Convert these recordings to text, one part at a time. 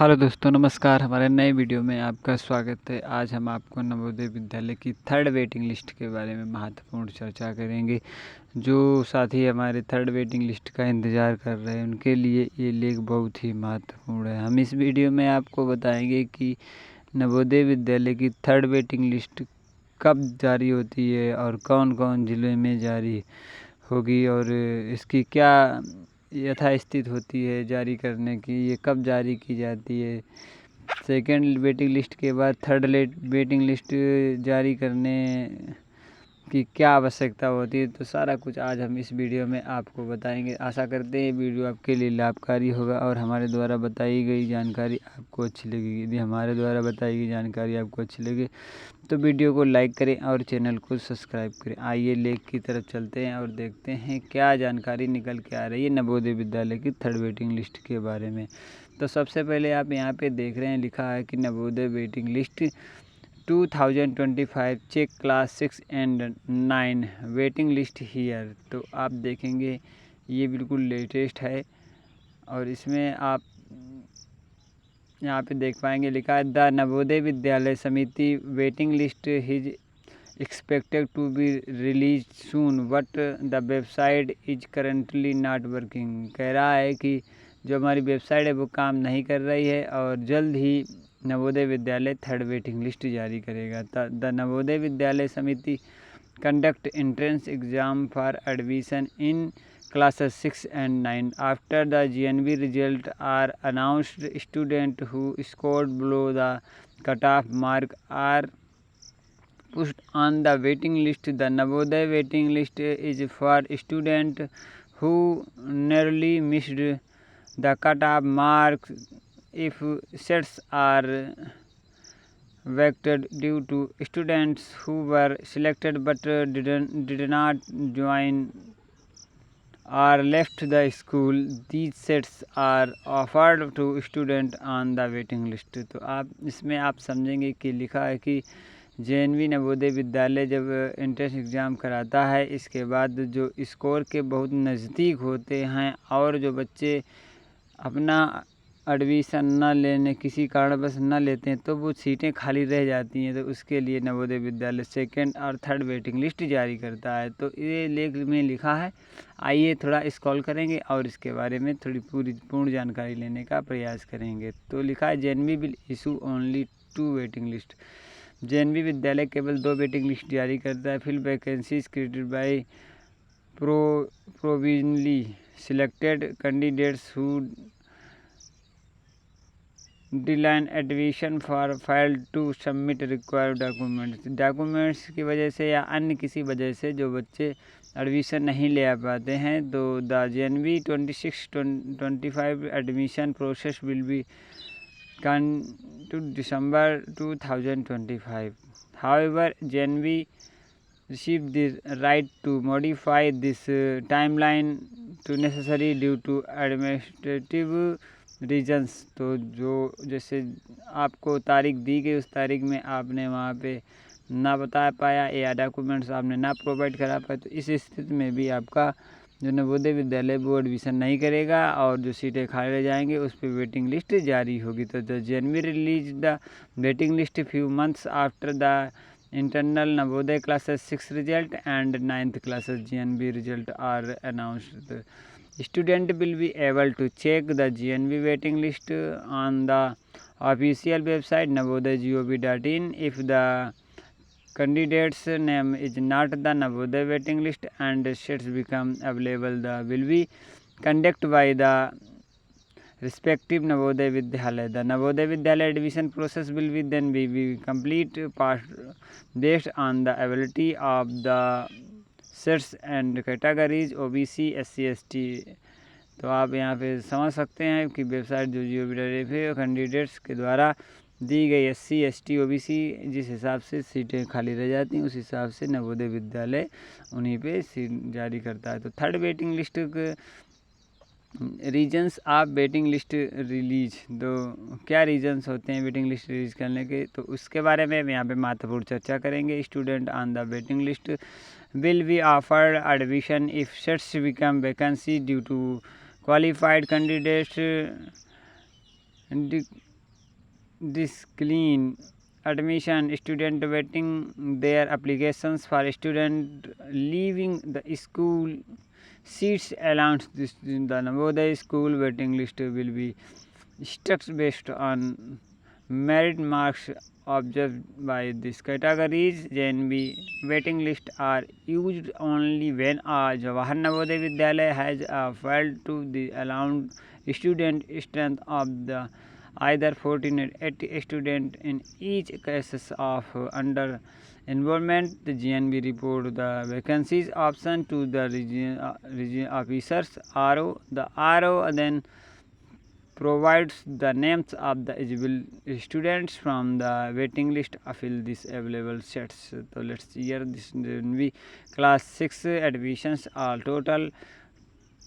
Hello दोस्तों, नमस्कार। हमारे नए वीडियो में आपका स्वागत है। आज हम आपको नवोदय विद्यालय की थर्ड वेटिंग लिस्ट के बारे में महत्वपूर्ण चर्चा करेंगे। जो साथी हमारे थर्ड वेटिंग लिस्ट का इंतज़ार कर रहे हैं उनके लिए ये लेख बहुत ही महत्वपूर्ण है। हम इस वीडियो में आपको बताएंगे कि नवोदय विद्यालय की थर्ड वेटिंग लिस्ट कब जारी होती है और कौन कौन ज़िले में जारी होगी और इसकी क्या यथास्थिति होती है जारी करने की, ये कब जारी की जाती है। सेकंड वेटिंग लिस्ट के बाद थर्ड वेटिंग लिस्ट जारी करने की क्या आवश्यकता होती है, तो सारा कुछ आज हम इस वीडियो में आपको बताएंगे। आशा करते हैं वीडियो आपके लिए लाभकारी होगा और हमारे द्वारा बताई गई जानकारी आपको अच्छी लगेगी। यदि हमारे द्वारा बताई गई जानकारी आपको अच्छी लगे तो वीडियो को लाइक करें और चैनल को सब्सक्राइब करें। आइए लेख की तरफ चलते हैं और देखते हैं क्या जानकारी निकल के आ रही है नवोदय विद्यालय की थर्ड वेटिंग लिस्ट के बारे में। तो सबसे पहले आप यहाँ पे देख रहे हैं, लिखा है कि Navodaya waiting list 2025 check class 6 and 9 waiting list here. तो आप देखेंगे ये बिल्कुल लेटेस्ट है और इसमें आप यहाँ पे देख पाएंगे, लिखा है the Navodaya Vidyalaya Samiti waiting list is expected to be release soon but the website is currently not working. कह रहा है कि जो हमारी वेबसाइट है वो काम नहीं कर रही है और जल्द ही Navodaya Vidyalaya third waiting list जारी करेगा। द नवोदय विद्यालय समिति conduct entrance exam for admission in classes 6 and 9. After the GNV result are announced, students who scored below the cutoff mark are pushed on the waiting list. The Navodaya waiting list is for students who narrowly missed the cutoff mark if sets are vectored due to students who were selected but did not join or left the school. These sets are offered to student on the waiting list. तो आप इसमें आप समझेंगे कि लिखा है कि JNV Navodaya Vidyalaya जब एंट्रेंस एग्ज़ाम कराता है, इसके बाद जो स्कोर के बहुत नज़दीक होते हैं और जो बच्चे अपना एडमिशन न लेने किसी कारणवश न लेते हैं तो वो सीटें खाली रह जाती हैं, तो उसके लिए नवोदय विद्यालय सेकंड और थर्ड वेटिंग लिस्ट जारी करता है। तो ये लेख में लिखा है, आइए थोड़ा स्क्रॉल करेंगे और इसके बारे में थोड़ी पूर्ण जानकारी लेने का प्रयास करेंगे। तो लिखा है JNV will issue only 2 waiting list. JNV विद्यालय केवल 2 वेटिंग लिस्ट जारी करता है। Fill vacancies created by provisionally selected candidates who decline admission for fail to submit required documents की वजह से या अन्य किसी वजह से जो बच्चे एडमिशन नहीं ले आ पाते हैं, तो the JNV 26-25 admission process will be to December 2025. However, JNV received the right to modify this timeline to necessary due to administrative reasons. तो जो जैसे आपको तारीख दी गई उस तारीख में आपने वहाँ पे ना बता पाया या डॉक्यूमेंट्स आपने ना प्रोवाइड करा पाए, तो इस स्थिति में भी आपका जो नवोदय विद्यालय वो एडमिशन नहीं करेगा और जो सीटें खाली रह जाएंगी उस पर वेटिंग लिस्ट जारी होगी। तो the JNV release the waiting list few months after the internal Navodaya classes 6 result and 9th classes JNV result are announced. The student will be able to check the JNV waiting list on the official website navodaya.gov.in. If the candidate's name is not the Navodaya waiting list and seats become available, the will be conducted by the respective Navodaya Vidyalaya. The Navodaya Vidyalaya admission process will be then be complete based on the ability of the sets and categories OBC SC ST. तो आप यहाँ पे समझ सकते हैं कि website जो GOV.in candidates के द्वारा दी गई SC ST OBC जिस हिसाब से सीटें खाली रह जाती हैं उस हिसाब से नवोदय विद्यालय उन्हीं पे सीट जारी करता है। तो third waiting list reasons of waiting list release, तो क्या रीजन्स होते हैं वेटिंग लिस्ट रिलीज करने के, तो उसके बारे में हम यहाँ पे महत्वपूर्ण चर्चा करेंगे। Student on the waiting list will be offered admission if seats become vacancy due to qualified candidates this clean admission student waiting their applications for student leaving the school seats allowance. This the Navodaya school waiting list will be structured based on merit marks observed by these categories. JNB waiting list are used only when a Jawahar Navodaya Vidyalaya has failed to the allowed student strength of the either 14 or 80 students in each cases of under enrollment. The GNB report the vacancies option to the region officers RO. The RO then provides the names of the eligible students from the waiting list fill this available sets. So let's hear this. We class 6 admissions are total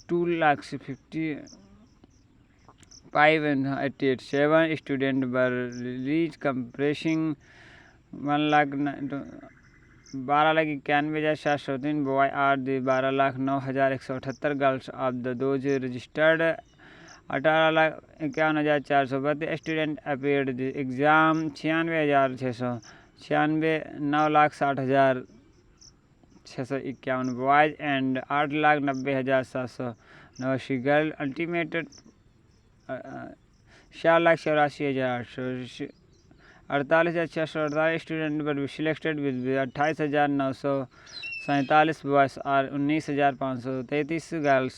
2,55,87 students were released compressing 12,91,703 boy are the 12,09,178 girls of the those registered 18,51,432 student appeared the exam 96,696 9,60,651 boys and 8,90,789 girl ultimately 4,84,800 48,648 student were selected with 28,947 boys और 19,533 girls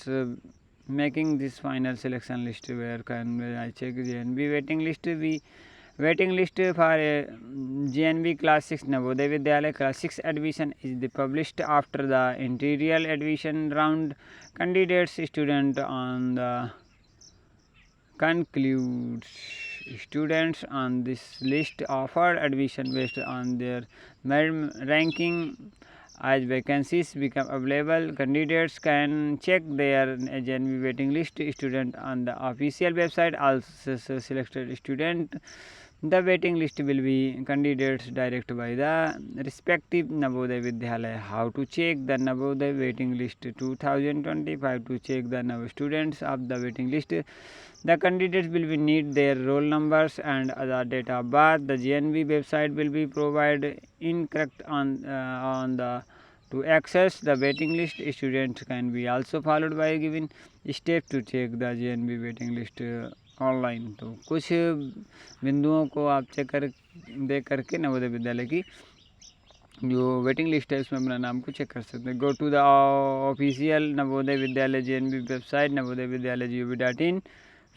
making this final selection list. Where can I check JNB waiting list? Waiting list for JNB class 6 Navodaya Vidyalaya class 6 admission is published after the interior admission round. Candidates student on the concludes students on this list offered admission based on their merit ranking. As vacancies become available, candidates can check their JNB waiting list student on the official website. Also selected student, the waiting list will be candidates directed by the respective Navodaya Vidyalaya. How to check the Navodaya waiting list 2025? To check the students of the waiting list, the candidates will be need their roll numbers and the date of birth. The JNB website will be provided incorrect on the to access the waiting list. Students can be also followed by giving steps to check the JNB waiting list online. तो कुछ बिंदुओं को आप check कर देख करके नवोदय विद्यालय की जो वेटिंग लिस्ट है उसमें अपना नाम को चेक कर सकते हैं. Go to the official Navodaya Vidyalaya JNB website Navodaya Vidyalaya gov.in.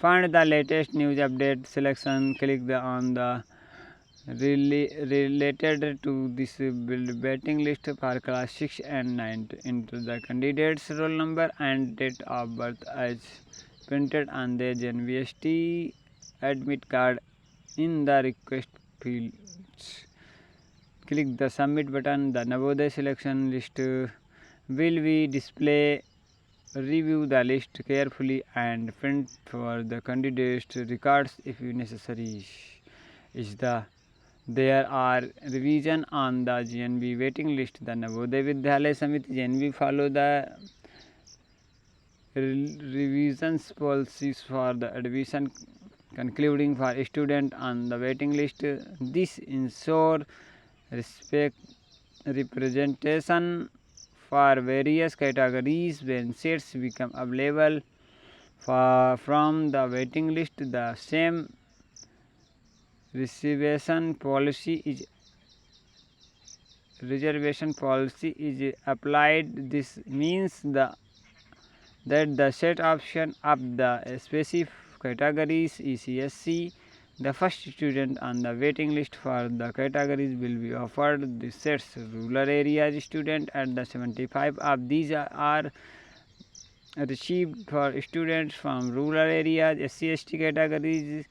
find the latest news update selection. Click the on the related to this waiting list for class 6 and 9. Enter the candidate's roll number and date of birth as printed on their JNBST admit card in the request fields. Click the submit button. The Navodaya selection list will be display. Review the list carefully and print for the candidates records if necessary. There are revision on the JNB waiting list. The Navodaya Vidyalaya Samiti JNB follow the revisions policies for the admission concluding for student on the waiting list. This ensure representation for various categories when seats become available from the waiting list. The same reservation policy is applied. This means that the set option of the specific categories ECSC. The first student on the waiting list for the categories will be offered the sets rural areas student, and the 75 of these are received for students from rural areas. SC/ST categories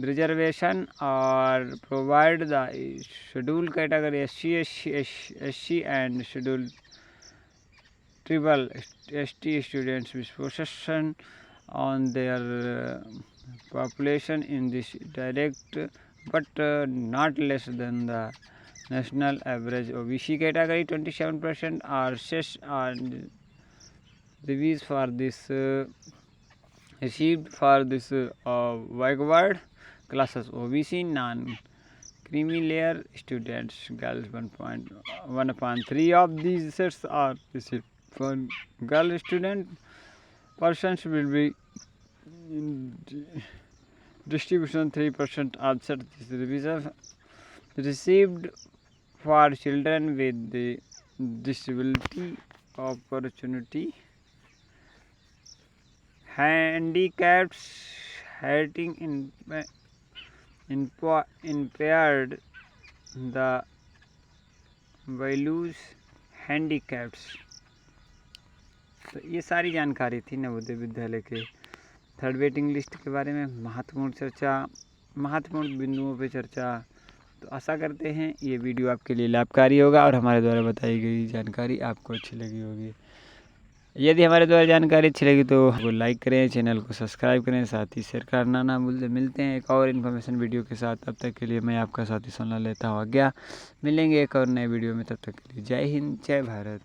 reservation or provide the scheduled category SC and scheduled tribal ST students with possession on their population in this direct but not less than the national average. OBC category 27% are set and reviews for this received for this backward classes OBC non-creamy layer students. Girls 1.1/3 of these sets are received for girl student. Persons will be in distribution 3% of sets received for children with the disability opportunity. Handicaps, hearing impaired, the values handicaps. तो ये सारी जानकारी थी नवोदय विद्यालय के third waiting list के बारे में, महत्वपूर्ण बिंदुओं पे चर्चा। तो आशा करते हैं ये वीडियो आपके लिए लाभकारी होगा और हमारे द्वारा बताई गई जानकारी आपको अच्छी लगी होगी। यदि हमारे द्वारा जानकारी अच्छी लगी तो वो लाइक करें, चैनल को सब्सक्राइब करें, साथ ही शेयर करना ना भूलें। मिलते हैं एक और इन्फॉर्मेशन वीडियो के साथ। तब तक के लिए मैं आपका साथी सोना लेता हूँ आज्ञा। मिलेंगे एक और नए वीडियो में, तब तक के लिए जय हिंद, जय भारत।